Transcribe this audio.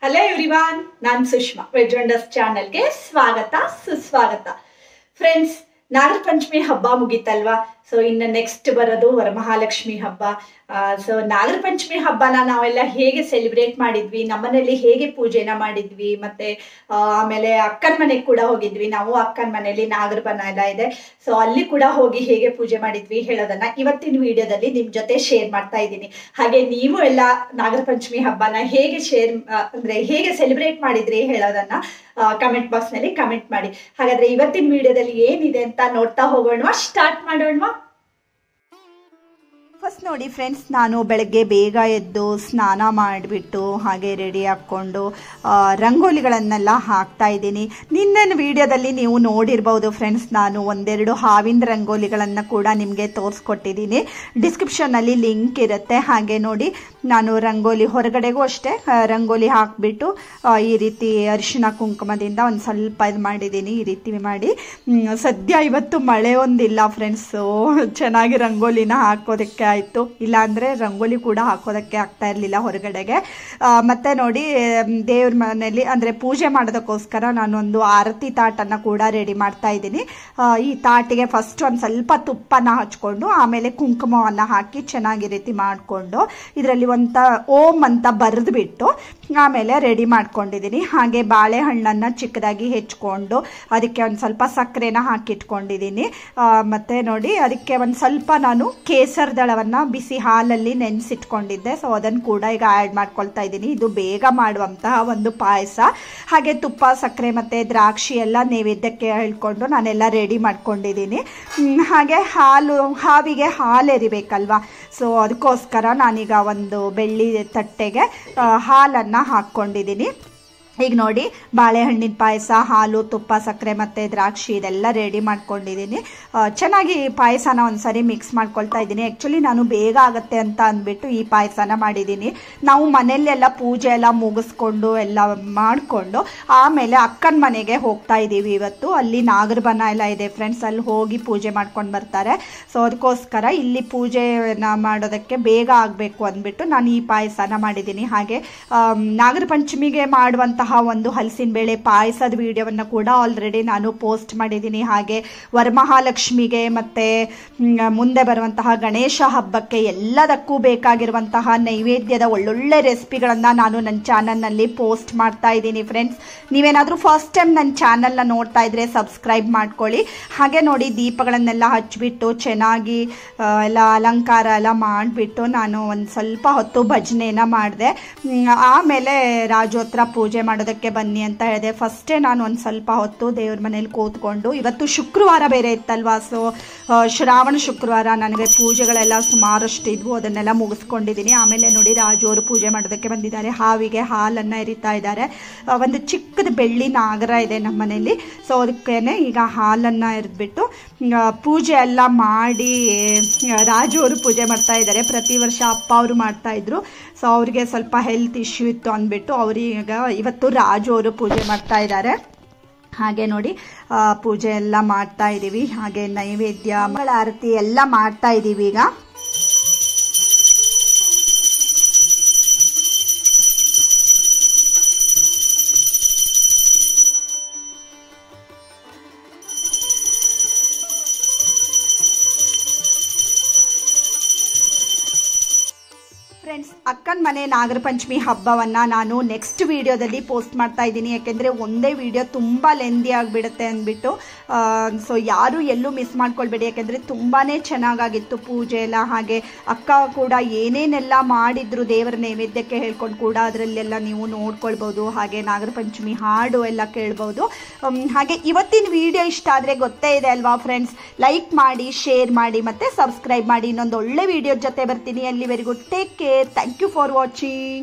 Hello everyone, ನಾನು Sushma. Veg wonders ಚಾನೆಲ್ಗೆ ಸ್ವಾಗತ ಸುಸ್ವಾಗತ. ಫ್ರೆಂಡ್ಸ್, ನಾಗರ ಪಂಚಮಿ ಹಬ್ಬ ಮುಗೀತಲ್ವಾ? ಸೊ ಇನ್ನು ನೆಕ್ಸ್ಟ್ ಬರೋದು ವರಮಹಾಲಕ್ಷ್ಮಿ ಹಬ್ಬ. ಸೊ ನಾಗರ ಪಂಚಮಿ ಹಬ್ಬನ ನಾವೆಲ್ಲ ಹೇಗೆ ಸೆಲೆಬ್ರೇಟ್ ಮಾಡಿದ್ವಿ, ನಮ್ಮನೇಲಿ ಹೇಗೆ ಪೂಜೆನ ಮಾಡಿದ್ವಿ, ಮತ್ತೆ ಆಮೇಲೆ ಅಕ್ಕನ ಮನೆಗೆ ಕೂಡ ಹೋಗಿದ್ವಿ. ನಾವು ಅಕ್ಕನ ಮನೆಯಲ್ಲಿ ನಾಗರ ಬನ ಎಲ್ಲ ಇದೆ, ಸೊ ಅಲ್ಲಿ ಕೂಡ ಹೋಗಿ ಹೇಗೆ ಪೂಜೆ ಮಾಡಿದ್ವಿ ಹೇಳೋದನ್ನ ಇವತ್ತಿನ ವಿಡಿಯೋದಲ್ಲಿ ನಿಮ್ ಜೊತೆ ಶೇರ್ ಮಾಡ್ತಾ ಇದ್ದೀನಿ. ಹಾಗೆ ನೀವು ಎಲ್ಲ ನಾಗರ ಪಂಚಮಿ ಹಬ್ಬನ ಹೇಗೆ ಹೇಗೆ ಸೆಲೆಬ್ರೇಟ್ ಮಾಡಿದ್ರಿ ಹೇಳೋದನ್ನ ಕಮೆಂಟ್ ಬಾಕ್ಸ್ ನಲ್ಲಿ ಕಮೆಂಟ್ ಮಾಡಿ. ಹಾಗಾದ್ರೆ ಇವತ್ತಿನ ವಿಡಿಯೋದಲ್ಲಿ ಏನಿದೆ ಅಂತ ನೋಡ್ತಾ ಹೋಗೋಣ, ಸ್ಟಾರ್ಟ್ ಮಾಡೋಣ. ಫಸ್ಟ್ ನೋಡಿ ಫ್ರೆಂಡ್ಸ್, ನಾನು ಬೆಳಗ್ಗೆ ಬೇಗ ಎದ್ದು ಸ್ನಾನ ಮಾಡಿಬಿಟ್ಟು ಹಾಗೆ ರೆಡಿ ಹಾಕ್ಕೊಂಡು ರಂಗೋಲಿಗಳನ್ನೆಲ್ಲ ಹಾಕ್ತಾ ಇದ್ದೀನಿ. ನಿನ್ನೆ ವಿಡಿಯೋದಲ್ಲಿ ನೀವು ನೋಡಿರ್ಬೋದು ಫ್ರೆಂಡ್ಸ್, ನಾನು ಒಂದೆರಡು ಹಾವಿನ ರಂಗೋಲಿಗಳನ್ನು ಕೂಡ ನಿಮಗೆ ತೋರಿಸ್ಕೊಟ್ಟಿದ್ದೀನಿ. ಡಿಸ್ಕ್ರಿಪ್ಷನ್ನಲ್ಲಿ ಲಿಂಕ್ ಇರುತ್ತೆ. ಹಾಗೆ ನೋಡಿ, ನಾನು ರಂಗೋಲಿ ಹೊರಗಡೆಗೂ ಅಷ್ಟೇ ರಂಗೋಲಿ ಹಾಕಿಬಿಟ್ಟು ಈ ರೀತಿ ಅರಿಶಿನ ಕುಂಕುಮದಿಂದ ಒಂದು ಸ್ವಲ್ಪ ಇದು ಮಾಡಿದ್ದೀನಿ. ಈ ರೀತಿ ಮಾಡಿ ಸದ್ಯ ಇವತ್ತು ಮಳೆ ಒಂದಿಲ್ಲ ಫ್ರೆಂಡ್ಸು, ಚೆನ್ನಾಗಿ ರಂಗೋಲಿನ ಹಾಕೋದಕ್ಕೆ ಆಯಿತು. ಇಲ್ಲಾಂದರೆ ರಂಗೋಲಿ ಕೂಡ ಹಾಕೋದಕ್ಕೆ ಆಗ್ತಾ ಇರಲಿಲ್ಲ ಹೊರಗಡೆಗೆ. ಮತ್ತೆ ನೋಡಿ, ದೇವ್ರ ಮನೆಯಲ್ಲಿ ಅಂದರೆ ಪೂಜೆ ಮಾಡೋದಕ್ಕೋಸ್ಕರ ನಾನೊಂದು ಆರತಿ ತಾಟನ್ನು ಕೂಡ ರೆಡಿ ಮಾಡ್ತಾ ಇದ್ದೀನಿ. ಈ ತಾಟಿಗೆ ಫಸ್ಟ್ ಒಂದು ಸ್ವಲ್ಪ ತುಪ್ಪನ ಹಚ್ಕೊಂಡು ಆಮೇಲೆ ಕುಂಕುಮವನ್ನು ಹಾಕಿ ಚೆನ್ನಾಗಿ ರೀತಿ ಮಾಡಿಕೊಂಡು ಇದರಲ್ಲಿ ಓಂ ಅಂತ ಬರೆದು ಬಿಟ್ಟು ಆಮೇಲೆ ರೆಡಿ ಮಾಡ್ಕೊಂಡಿದ್ದೀನಿ. ಹಾಗೆ ಬಾಳೆಹಣ್ಣನ್ನು ಚಿಕ್ಕದಾಗಿ ಹೆಚ್ಕೊಂಡು ಅದಕ್ಕೆ ಒಂದು ಸ್ವಲ್ಪ ಸಕ್ಕರೆನ ಹಾಕಿಟ್ಕೊಂಡಿದ್ದೀನಿ. ಮತ್ತೆ ನೋಡಿ, ಅದಕ್ಕೆ ಒಂದು ಸ್ವಲ್ಪ ನಾನು ಕೇಸರ ದಳವನ್ನು ಬಿಸಿ ಹಾಲಲ್ಲಿ ನೆನೆಸಿಟ್ಕೊಂಡಿದ್ದೆ, ಸೊ ಅದನ್ನು ಕೂಡ ಈಗ ಆ್ಯಡ್ ಮಾಡ್ಕೊಳ್ತಾ ಇದ್ದೀನಿ. ಇದು ಬೇಗ ಮಾಡುವಂತಹ ಒಂದು ಪಾಯಸ. ಹಾಗೆ ತುಪ್ಪ, ಸಕ್ಕರೆ ಮತ್ತು ದ್ರಾಕ್ಷಿ ಎಲ್ಲ ನೈವೇದ್ಯಕ್ಕೆ ಹೇಳ್ಕೊಂಡು ನಾನೆಲ್ಲ ರೆಡಿ ಮಾಡ್ಕೊಂಡಿದ್ದೀನಿ. ಹಾಗೆ ಹಾವಿಗೆ ಹಾಲು ಎರಿಬೇಕಲ್ವಾ, ಸೊ ಅದಕ್ಕೋಸ್ಕರ ನಾನೀಗ ಒಂದು ಬೆಳ್ಳಿ ತಟ್ಟೆಗೆ ಹಾಲನ್ನು ಹಾಕ್ಕೊಂಡಿದ್ದೀನಿ. ಈಗ ನೋಡಿ, ಬಾಳೆಹಣ್ಣಿನ ಪಾಯಸ, ಹಾಲು, ತುಪ್ಪ, ಸಕ್ಕರೆ ಮತ್ತು ದ್ರಾಕ್ಷಿ ಇದೆಲ್ಲ ರೆಡಿ ಮಾಡ್ಕೊಂಡಿದ್ದೀನಿ. ಚೆನ್ನಾಗಿ ಪಾಯಸನ ಒಂದ್ಸರಿ ಮಿಕ್ಸ್ ಮಾಡ್ಕೊಳ್ತಾ ಇದ್ದೀನಿ. ಆ್ಯಕ್ಚುಲಿ ನಾನು ಬೇಗ ಆಗುತ್ತೆ ಅಂತ ಅಂದ್ಬಿಟ್ಟು ಈ ಪಾಯಸನ ಮಾಡಿದ್ದೀನಿ. ನಾವು ಮನೆಯಲ್ಲೆಲ್ಲ ಪೂಜೆ ಎಲ್ಲ ಮುಗಿಸ್ಕೊಂಡು ಎಲ್ಲ ಮಾಡಿಕೊಂಡು ಆಮೇಲೆ ಅಕ್ಕನ ಮನೆಗೆ ಹೋಗ್ತಾ ಇದ್ದೀವಿ ಇವತ್ತು. ಅಲ್ಲಿ ನಾಗರ ಬನ ಎಲ್ಲ ಇದೆ ಫ್ರೆಂಡ್ಸ್, ಅಲ್ಲಿ ಹೋಗಿ ಪೂಜೆ ಮಾಡ್ಕೊಂಡು ಬರ್ತಾರೆ. ಸೊ ಅದಕ್ಕೋಸ್ಕರ ಇಲ್ಲಿ ಪೂಜೆನ ಮಾಡೋದಕ್ಕೆ ಬೇಗ ಆಗಬೇಕು ಅಂದ್ಬಿಟ್ಟು ನಾನು ಈ ಪಾಯಸನ ಮಾಡಿದ್ದೀನಿ. ಹಾಗೆ ನಾಗರ ಪಂಚಮಿಗೆ ಮಾಡುವಂತಹ ಒಂದು ಹಲಸಿನ ಬೇಳೆ ಪಾಯಸದ ವಿಡಿಯೋವನ್ನು ಕೂಡ ಆಲ್ರೆಡಿ ನಾನು ಪೋಸ್ಟ್ ಮಾಡಿದ್ದೀನಿ. ಹಾಗೆ ವರಮಹಾಲಕ್ಷ್ಮಿಗೆ ಮತ್ತೆ ಮುಂದೆ ಬರುವಂತಹ ಗಣೇಶ ಹಬ್ಬಕ್ಕೆ ಎಲ್ಲದಕ್ಕೂ ಬೇಕಾಗಿರುವಂತಹ ನೈವೇದ್ಯದ ಒಳ್ಳೊಳ್ಳೆ ರೆಸಿಪಿಗಳನ್ನು ನಾನು ನನ್ನ ಚಾನಲ್ನಲ್ಲಿ ಪೋಸ್ಟ್ ಮಾಡ್ತಾ ಇದ್ದೀನಿ ಫ್ರೆಂಡ್ಸ್. ನೀವೇನಾದರೂ ಫಸ್ಟ್ ಟೈಮ್ ನನ್ನ ಚಾನಲ್ನ ನೋಡ್ತಾ ಇದ್ರೆ ಸಬ್ಸ್ಕ್ರೈಬ್ ಮಾಡ್ಕೊಳ್ಳಿ. ಹಾಗೆ ನೋಡಿ, ದೀಪಗಳನ್ನೆಲ್ಲ ಹಚ್ಬಿಟ್ಟು ಚೆನ್ನಾಗಿ ಎಲ್ಲ ಅಲಂಕಾರ ಎಲ್ಲ ಮಾಡಿಬಿಟ್ಟು ನಾನು ಒಂದು ಸ್ವಲ್ಪ ಹೊತ್ತು ಭಜನೆನ ಮಾಡಿದೆ. ಆಮೇಲೆ ರಾಜೋತ್ರ ಪೂಜೆ ಮಾಡೋದಕ್ಕೆ ಬನ್ನಿ ಅಂತ ಹೇಳಿದೆ. ಫಸ್ಟೇ ನಾನು ಒಂದು ಸ್ವಲ್ಪ ಹೊತ್ತು ದೇವ್ರ ಮನೇಲಿ ಕೂತ್ಕೊಂಡು, ಇವತ್ತು ಶುಕ್ರವಾರ ಬೇರೆ ಇತ್ತಲ್ವಾ, ಸೊ ಶ್ರಾವಣ ಶುಕ್ರವಾರ ನನಗೆ ಪೂಜೆಗಳೆಲ್ಲ ಸುಮಾರಷ್ಟು ಇದ್ವು, ಅದನ್ನೆಲ್ಲ ಮುಗಿಸ್ಕೊಂಡಿದ್ದೀನಿ. ಆಮೇಲೆ ನೋಡಿ, ರಾಜೋರು ಪೂಜೆ ಮಾಡೋದಕ್ಕೆ ಬಂದಿದ್ದಾರೆ. ಹಾವಿಗೆ ಹಾಲನ್ನು ಎರಿತಾ ಇದ್ದಾರೆ. ಒಂದು ಚಿಕ್ಕದ ಬೆಳ್ಳಿ ನಾಗರ ಇದೆ ನಮ್ಮ ಮನೇಲಿ, ಸೊ ಅದಕ್ಕೇನೆ ಈಗ ಹಾಲನ್ನು ಎರೆದ್ಬಿಟ್ಟು ಪೂಜೆ ಎಲ್ಲ ಮಾಡಿ ರಾಜೋರು ಪೂಜೆ ಮಾಡ್ತಾ ಇದ್ದಾರೆ. ಪ್ರತಿ ವರ್ಷ ಅಪ್ಪ ಅವರು ಮಾಡ್ತಾ ಇದ್ರು, ಸೊ ಅವ್ರಿಗೆ ಸ್ವಲ್ಪ ಹೆಲ್ತ್ ಇಶ್ಯೂ ಇತ್ತು ಅಂದ್ಬಿಟ್ಟು ಅವ್ರೀಗ ಇವತ್ತು ರಾಜು ಅವರು ಪೂಜೆ ಮಾಡ್ತಾ ಇದ್ದಾರೆ. ಹಾಗೆ ನೋಡಿ, ಪೂಜೆ ಎಲ್ಲ ಮಾಡ್ತಾ ಇದ್ದೀವಿ. ಹಾಗೆ ನೈವೇದ್ಯ, ಮಂಗಳ ಆರತಿ ಎಲ್ಲ ಮಾಡ್ತಾ ಇದ್ದೀವಿ ಈಗ. ಫ್ರೆಂಡ್ಸ್, ಅಕ್ಕನ ಮನೆ ನಾಗರ ಪಂಚಮಿ ಹಬ್ಬವನ್ನು ನಾನು ನೆಕ್ಸ್ಟ್ ವಿಡಿಯೋದಲ್ಲಿ ಪೋಸ್ಟ್ ಮಾಡ್ತಾ ಇದ್ದೀನಿ. ಯಾಕೆಂದರೆ ಒಂದೇ ವಿಡಿಯೋ ತುಂಬ ಲೆಂದಿ ಆಗಿಬಿಡುತ್ತೆ ಅಂದ್ಬಿಟ್ಟು. ಸೊ ಯಾರು ಎಲ್ಲೂ ಮಿಸ್ ಮಾಡ್ಕೊಳ್ಬೇಡಿ, ಯಾಕೆಂದರೆ ತುಂಬಾ ಚೆನ್ನಾಗಾಗಿತ್ತು ಪೂಜೆ ಎಲ್ಲ. ಹಾಗೆ ಅಕ್ಕ ಕೂಡ ಏನೇನೆಲ್ಲ ಮಾಡಿದ್ರು ದೇವರ ನೈವೇದ್ಯಕ್ಕೆ ಹೇಳ್ಕೊಂಡು ಕೂಡ ಅದರಲ್ಲೆಲ್ಲ ನೀವು ನೋಡ್ಕೊಳ್ಬೋದು. ಹಾಗೆ ನಾಗರ ಪಂಚಮಿ ಹಾಡು ಎಲ್ಲ ಕೇಳ್ಬೋದು. ಹಾಗೆ ಇವತ್ತಿನ ವಿಡಿಯೋ ಇಷ್ಟ ಆದರೆ ಗೊತ್ತೇ ಇದೆ ಅಲ್ವಾ ಫ್ರೆಂಡ್ಸ್, ಲೈಕ್ ಮಾಡಿ, ಶೇರ್ ಮಾಡಿ ಮತ್ತು ಸಬ್ಸ್ಕ್ರೈಬ್ ಮಾಡಿ. ಇನ್ನೊಂದು ಒಳ್ಳೆ ವಿಡಿಯೋ ಜೊತೆ ಬರ್ತೀನಿ. ಅಲ್ಲಿವರೆಗೂ take care. Thank you for watching.